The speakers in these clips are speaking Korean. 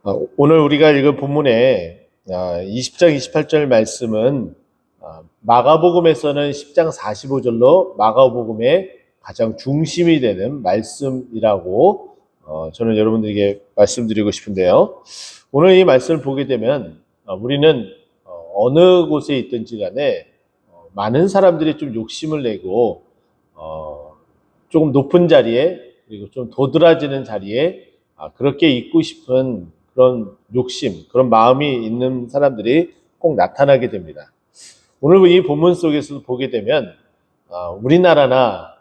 오늘 우리가 읽은 본문의 20장 28절 말씀은 마가복음에서는 10장 45절로 마가복음의 가장 중심이 되는 말씀이라고 저는 여러분들에게 말씀드리고 싶은데요. 오늘 이 말씀을 보게 되면 우리는 어느 곳에 있든지 간에 많은 사람들이 좀 욕심을 내고 조금 높은 자리에 그리고 좀 도드라지는 자리에 그렇게 있고 싶은 그런 욕심, 그런 마음이 있는 사람들이 꼭 나타나게 됩니다. 오늘 이 본문 속에서도 보게 되면 우리나라나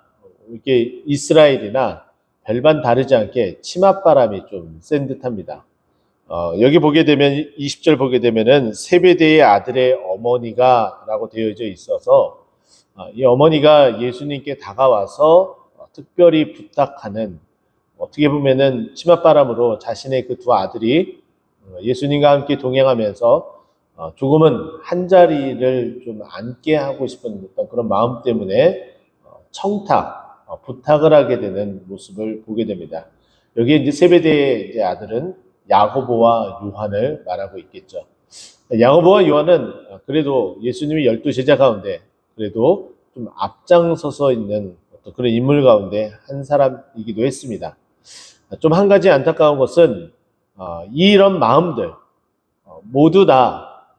이렇게 이스라엘이나 별반 다르지 않게 치맛바람이 좀 센 듯합니다. 여기 보게 되면 20절 보게 되면은 세베대의 아들의 어머니가 라고 되어져 있어서 이 어머니가 예수님께 다가와서 특별히 부탁하는, 어떻게 보면은 치맛바람으로 자신의 그 두 아들이 예수님과 함께 동행하면서 조금은 한 자리를 좀 앉게 하고 싶은 어떤 그런 마음 때문에 청탁, 부탁을 하게 되는 모습을 보게 됩니다. 여기에 이제 세베대의 이제 아들은 야고보와 요한을 말하고 있겠죠. 야고보와 요한은 그래도 예수님이 12제자 가운데 그래도 좀 앞장서서 있는 어떤 그런 인물 가운데 한 사람이기도 했습니다. 좀 한 가지 안타까운 것은 이런 마음들 모두 다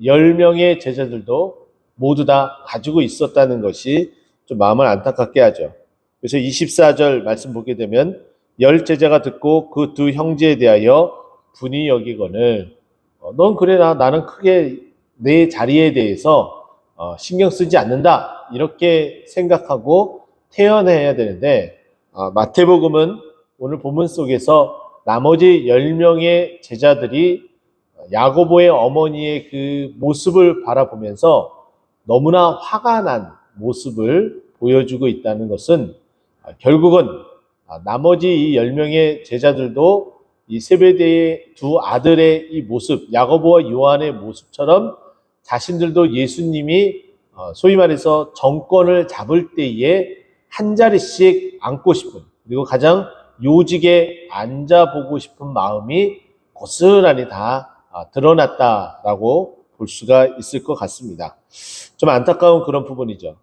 10명의 제자들도 모두 다 가지고 있었다는 것이 좀 마음을 안타깝게 하죠. 그래서 24절 말씀 보게 되면 10제자가 듣고 그 두 형제에 대하여 분이 여기거늘 넌 그래 나는 크게 내 자리에 대해서 신경 쓰지 않는다 이렇게 생각하고 태연해야 되는데 마태복음은 오늘 본문 속에서 나머지 10명의 제자들이 야고보의 어머니의 그 모습을 바라보면서 너무나 화가 난 모습을 보여주고 있다는 것은 결국은 나머지 이 10명의 제자들도 이 세베대의 두 아들의 이 모습, 야고보와 요한의 모습처럼 자신들도 예수님이 소위 말해서 정권을 잡을 때에 한 자리씩 앉고 싶은, 그리고 가장 요직에 앉아보고 싶은 마음이 고스란히 다 드러났다라고 볼 수가 있을 것 같습니다. 좀 안타까운 그런 부분이죠.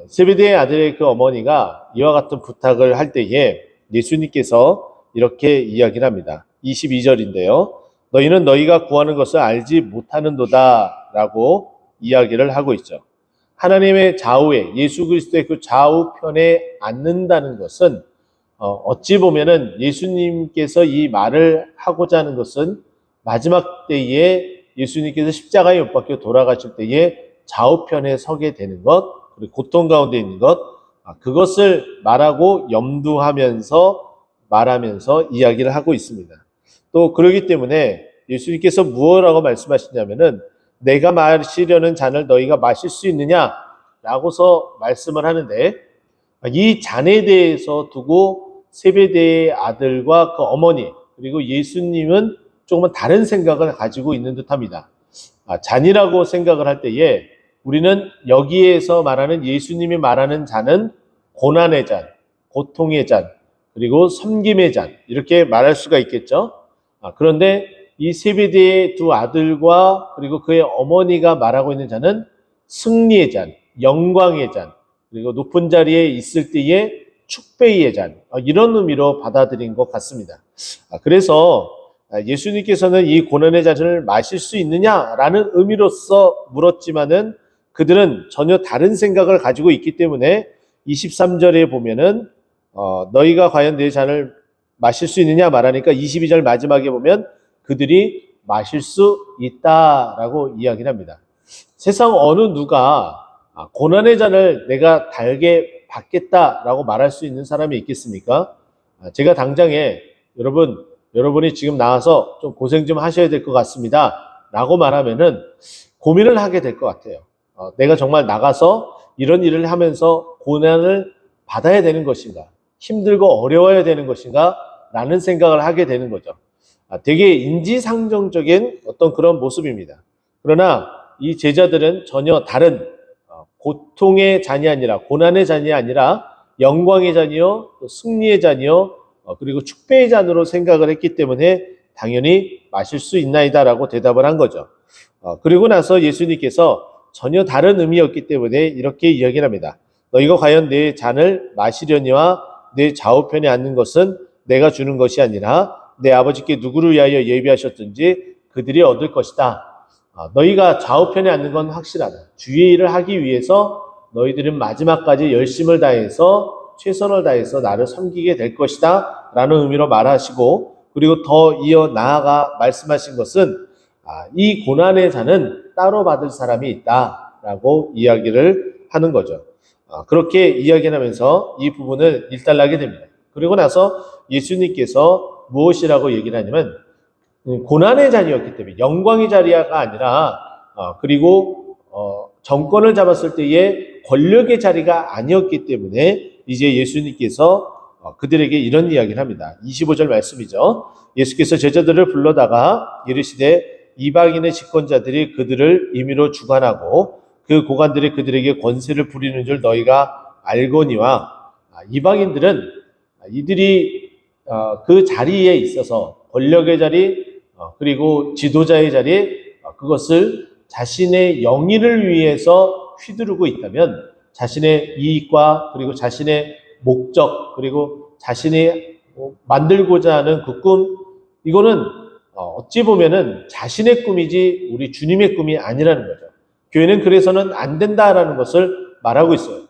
세베대의 아들의 그 어머니가 이와 같은 부탁을 할 때에 예수님께서 이렇게 이야기를 합니다. 22절인데요. 너희는 너희가 구하는 것을 알지 못하는도다 라고 이야기를 하고 있죠. 하나님의 좌우에, 예수 그리스도의 그 좌우편에 앉는다는 것은 어찌 보면은 예수님께서 이 말을 하고자 하는 것은 마지막 때에 예수님께서 십자가에 못 박혀 돌아가실 때에 좌우편에 서게 되는 것, 그리고 고통 가운데 있는 것, 그것을 말하고 염두하면서 말하면서 이야기를 하고 있습니다. 또 그러기 때문에 예수님께서 무엇이라고 말씀하시냐면은 내가 마시려는 잔을 너희가 마실 수 있느냐 라고서 말씀을 하는데, 이 잔에 대해서 두고 세베대의 아들과 그 어머니 그리고 예수님은 조금은 다른 생각을 가지고 있는 듯합니다. 잔이라고 생각을 할 때에 우리는 여기에서 말하는 예수님이 말하는 잔은 고난의 잔, 고통의 잔, 그리고 섬김의 잔 이렇게 말할 수가 있겠죠. 그런데 이 세베대의 두 아들과 그리고 그의 어머니가 말하고 있는 잔은 승리의 잔, 영광의 잔, 그리고 높은 자리에 있을 때의 축배의 잔, 이런 의미로 받아들인 것 같습니다. 그래서 예수님께서는 이 고난의 잔을 마실 수 있느냐라는 의미로서 물었지만은 그들은 전혀 다른 생각을 가지고 있기 때문에 23절에 보면은 너희가 과연 내 잔을 마실 수 있느냐 말하니까 22절 마지막에 보면 그들이 마실 수 있다라고 이야기를 합니다. 세상 어느 누가 고난의 잔을 내가 달게 받겠다라고 말할 수 있는 사람이 있겠습니까? 제가 당장에 여러분이 지금 나와서 좀 고생 좀 하셔야 될 것 같습니다 라고 말하면은 고민을 하게 될 것 같아요. 내가 정말 나가서 이런 일을 하면서 고난을 받아야 되는 것인가, 힘들고 어려워야 되는 것인가 라는 생각을 하게 되는 거죠. 되게 인지상정적인 어떤 그런 모습입니다. 그러나 이 제자들은 전혀 다른 고통의 잔이 아니라, 고난의 잔이 아니라 영광의 잔이요, 승리의 잔이요, 그리고 축배의 잔으로 생각을 했기 때문에 당연히 마실 수 있나이다라고 대답을 한 거죠. 그리고 나서 예수님께서 전혀 다른 의미였기 때문에 이렇게 이야기를 합니다. 너희가 과연 내 잔을 마시려니와 내 좌우편에 앉는 것은 내가 주는 것이 아니라 내 아버지께 누구를 위하여 예비하셨든지 그들이 얻을 것이다. 너희가 좌우편에 앉는 건 확실하다. 주의 일을 하기 위해서 너희들은 마지막까지 열심을 다해서 최선을 다해서 나를 섬기게 될 것이다 라는 의미로 말하시고, 그리고 더 이어 나아가 말씀하신 것은 이 고난의 잔은 따로 받을 사람이 있다 라고 이야기를 하는 거죠. 그렇게 이야기하면서 이 부분을 일단락하게 됩니다. 그리고 나서 예수님께서 무엇이라고 얘기를 하냐면 고난의 잔이었기 때문에, 영광의 자리가 아니라 그리고 정권을 잡았을 때의 권력의 자리가 아니었기 때문에 이제 예수님께서 그들에게 이런 이야기를 합니다. 25절 말씀이죠. 예수께서 제자들을 불러다가 이르시되 이방인의 집권자들이 그들을 임의로 주관하고 그 고관들이 그들에게 권세를 부리는 줄 너희가 알거니와, 이방인들은 이들이 그 자리에 있어서 권력의 자리 그리고 지도자의 자리, 그것을 자신의 영의를 위해서 휘두르고 있다면 자신의 이익과 그리고 자신의 목적 그리고 자신이 만들고자 하는 그 꿈, 이거는 어찌 보면은 자신의 꿈이지 우리 주님의 꿈이 아니라는 거죠. 교회는 그래서는 안 된다라는 것을 말하고 있어요.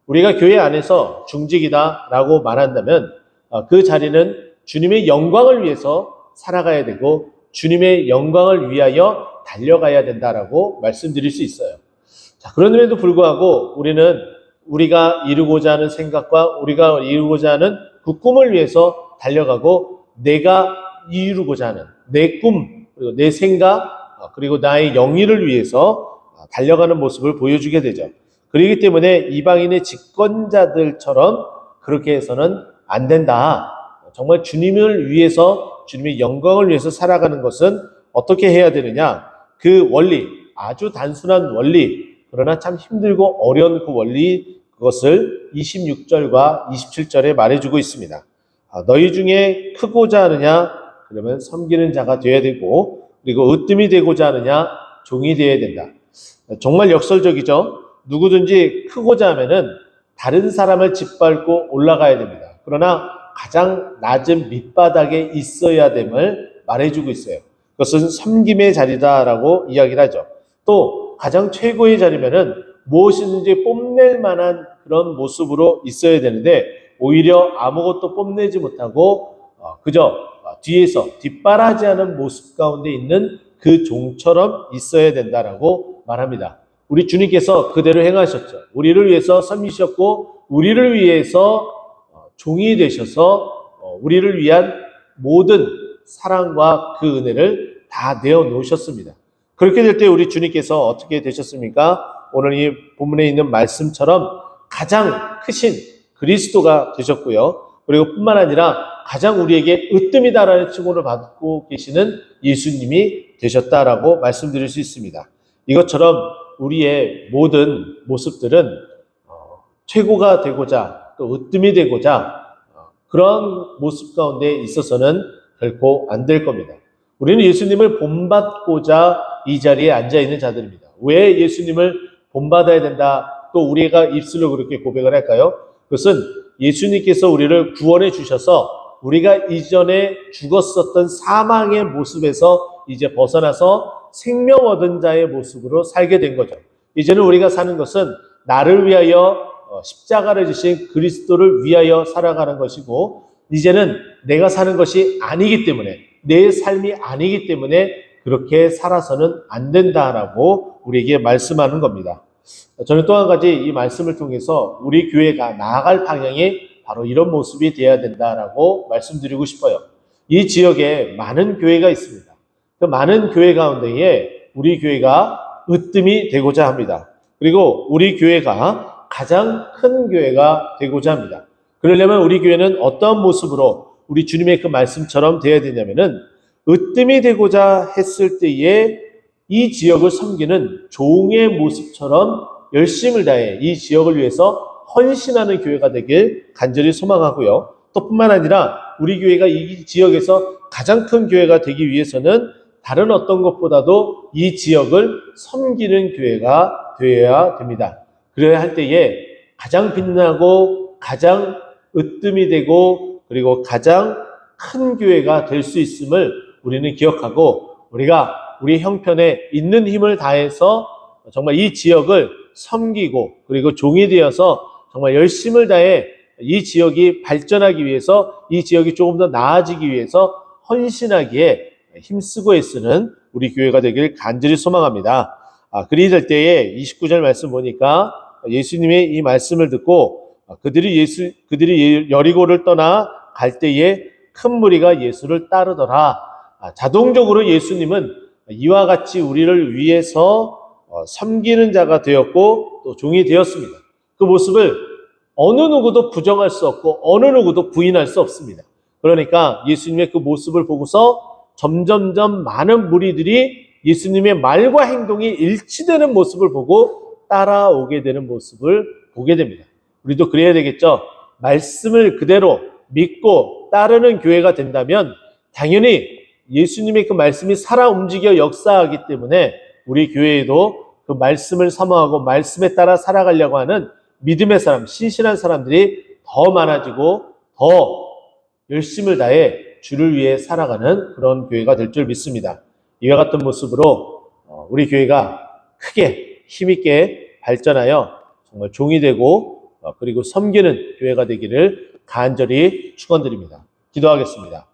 우리가 교회 안에서 중직이다라고 말한다면 그 자리는 주님의 영광을 위해서 살아가야 되고 주님의 영광을 위하여 달려가야 된다라고 말씀드릴 수 있어요. 자, 그런데도 불구하고 우리는 우리가 이루고자 하는 생각과 우리가 이루고자 하는 그 꿈을 위해서 달려가고, 내가 이루고자 하는 내 꿈, 그리고 내 생각, 그리고 나의 영의를 위해서 달려가는 모습을 보여주게 되죠. 그렇기 때문에 이방인의 집권자들처럼 그렇게 해서는 안 된다. 정말 주님을 위해서, 주님의 영광을 위해서 살아가는 것은 어떻게 해야 되느냐? 그 원리, 아주 단순한 원리, 그러나 참 힘들고 어려운 그 원리, 그것을 26절과 27절에 말해주고 있습니다. 너희 중에 크고자 하느냐? 그러면 섬기는 자가 되어야 되고, 그리고 으뜸이 되고자 하느냐? 종이 되어야 된다. 정말 역설적이죠. 누구든지 크고자 하면은 다른 사람을 짓밟고 올라가야 됩니다. 그러나 가장 낮은 밑바닥에 있어야 됨을 말해주고 있어요. 그것은 섬김의 자리다라고 이야기를 하죠. 또 가장 최고의 자리면은 무엇이든지 뽐낼 만한 그런 모습으로 있어야 되는데, 오히려 아무것도 뽐내지 못하고 그저 뒤에서 뒷바라지하는 모습 가운데 있는 그 종처럼 있어야 된다라고 말합니다. 우리 주님께서 그대로 행하셨죠. 우리를 위해서 섬기셨고 우리를 위해서 종이 되셔서 우리를 위한 모든 사랑과 그 은혜를 다 내어놓으셨습니다. 그렇게 될 때 우리 주님께서 어떻게 되셨습니까? 오늘 이 본문에 있는 말씀처럼 가장 크신 그리스도가 되셨고요. 그리고 뿐만 아니라 가장 우리에게 으뜸이다라는 칭호를 받고 계시는 예수님이 되셨다라고 말씀드릴 수 있습니다. 이것처럼 우리의 모든 모습들은 최고가 되고자 또 으뜸이 되고자 그런 모습 가운데 있어서는 결코 안 될 겁니다. 우리는 예수님을 본받고자 이 자리에 앉아있는 자들입니다. 왜 예수님을 본받아야 된다, 또 우리가 입술로 그렇게 고백을 할까요? 그것은 예수님께서 우리를 구원해 주셔서 우리가 이전에 죽었었던 사망의 모습에서 이제 벗어나서 생명 얻은 자의 모습으로 살게 된 거죠. 이제는 우리가 사는 것은 나를 위하여 십자가를 지신 그리스도를 위하여 살아가는 것이고, 이제는 내가 사는 것이 아니기 때문에, 내 삶이 아니기 때문에 그렇게 살아서는 안 된다라고 우리에게 말씀하는 겁니다. 저는 또 한 가지 이 말씀을 통해서 우리 교회가 나아갈 방향이 바로 이런 모습이 되어야 된다라고 말씀드리고 싶어요. 이 지역에 많은 교회가 있습니다. 그 많은 교회 가운데에 우리 교회가 으뜸이 되고자 합니다. 그리고 우리 교회가 가장 큰 교회가 되고자 합니다. 그러려면 우리 교회는 어떤 모습으로 우리 주님의 그 말씀처럼 되어야 되냐면은, 으뜸이 되고자 했을 때에 이 지역을 섬기는 종의 모습처럼 열심을 다해 이 지역을 위해서 헌신하는 교회가 되길 간절히 소망하고요. 또 뿐만 아니라 우리 교회가 이 지역에서 가장 큰 교회가 되기 위해서는 다른 어떤 것보다도 이 지역을 섬기는 교회가 되어야 됩니다. 그래야 할 때에 가장 빛나고 가장 으뜸이 되고 그리고 가장 큰 교회가 될 수 있음을 우리는 기억하고 우리가 우리 형편에 있는 힘을 다해서 정말 이 지역을 섬기고 그리고 종이 되어서 정말 열심을 다해 이 지역이 발전하기 위해서 이 지역이 조금 더 나아지기 위해서 헌신하기에 힘쓰고 애쓰는 우리 교회가 되길 간절히 소망합니다. 그리 될 때에 29절 말씀 보니까 예수님의 이 말씀을 듣고 그들이 여리고를 떠나 갈 때에 큰 무리가 예수를 따르더라. 자동적으로 예수님은 이와 같이 우리를 위해서 섬기는 자가 되었고 또 종이 되었습니다. 그 모습을 어느 누구도 부정할 수 없고 어느 누구도 부인할 수 없습니다. 그러니까 예수님의 그 모습을 보고서 점점점 많은 무리들이 예수님의 말과 행동이 일치되는 모습을 보고 따라오게 되는 모습을 보게 됩니다. 우리도 그래야 되겠죠. 말씀을 그대로 믿고 따르는 교회가 된다면 당연히 예수님의 그 말씀이 살아 움직여 역사하기 때문에 우리 교회에도 그 말씀을 사모하고 말씀에 따라 살아가려고 하는 믿음의 사람, 신실한 사람들이 더 많아지고 더 열심을 다해 주를 위해 살아가는 그런 교회가 될 줄 믿습니다. 이와 같은 모습으로 우리 교회가 크게 힘있게 발전하여 정말 종이 되고 그리고 섬기는 교회가 되기를 간절히 축원드립니다. 기도하겠습니다.